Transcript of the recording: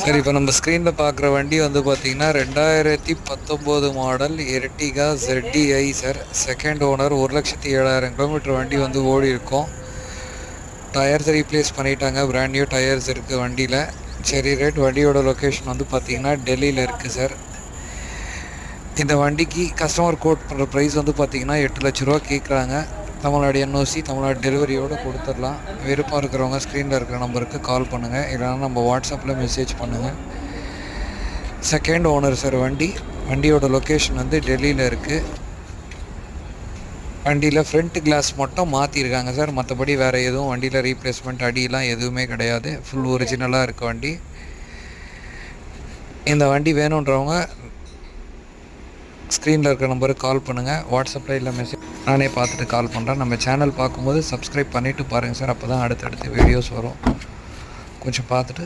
சரி, இப்போ நம்ம ஸ்க்ரீனில் பார்க்குற வண்டி வந்து பார்த்தீங்கன்னா 2019 model Ertiga ZDI sir. Second owner, 1,07,000 kilometre வண்டி வந்து ஓடி இருக்கும். டயர்ஸ் ரீப்ளேஸ் பண்ணிட்டாங்க, பிராண்ட் நியூ டயர்ஸ் இருக்குது வண்டியில். சரி ரேட். வண்டியோட லொக்கேஷன் வந்து பார்த்தீங்கன்னா டெல்லியில் இருக்குது சார். இந்த வண்டிக்கு கஸ்டமர் கோட் பண்ணுற ப்ரைஸ் வந்து பார்த்தீங்கன்னா 8 லட்ச ரூபா கேட்குறாங்க. தமிழ்நாடு என்ஓசி, தமிழ்நாடு டெலிவரியோடு கொடுத்துடலாம். விருப்பம் இருக்கிறவங்க ஸ்க்ரீனில் இருக்கிற நம்பருக்கு கால் பண்ணுங்கள், இல்லைனா நம்ம வாட்ஸ்அப்பில் மெசேஜ் பண்ணுங்கள். செகண்ட் ஓனர் சார் வண்டியோட லொக்கேஷன் வந்து டெல்லியில் இருக்குது. வண்டியில் ஃப்ரண்ட் கிளாஸ் மட்டும் மாற்றிருக்காங்க சார். மற்றபடி வேறு எதுவும் வண்டியில் ரீப்ளேஸ்மெண்ட் அடியெலாம் எதுவுமே கிடையாது. ஃபுல் ஒரிஜினலாக இருக்க வண்டி. இந்த வண்டி வேணுன்றவங்க ஸ்க்ரீனில் இருக்கிற நம்பருக்கு கால் பண்ணுங்கள், வாட்ஸ்அப்பில் இல்லை மெசேஜ் நானே பார்த்துட்டு கால் பண்ணுறேன். நம்ம சேனல் பார்க்கும்போது சப்ஸ்கிரைப் பண்ணிவிட்டு பாருங்கள் சார். அப்போ தான் அடுத்தடுத்து வீடியோஸ் வரும். கொஞ்சம் பார்த்துட்டு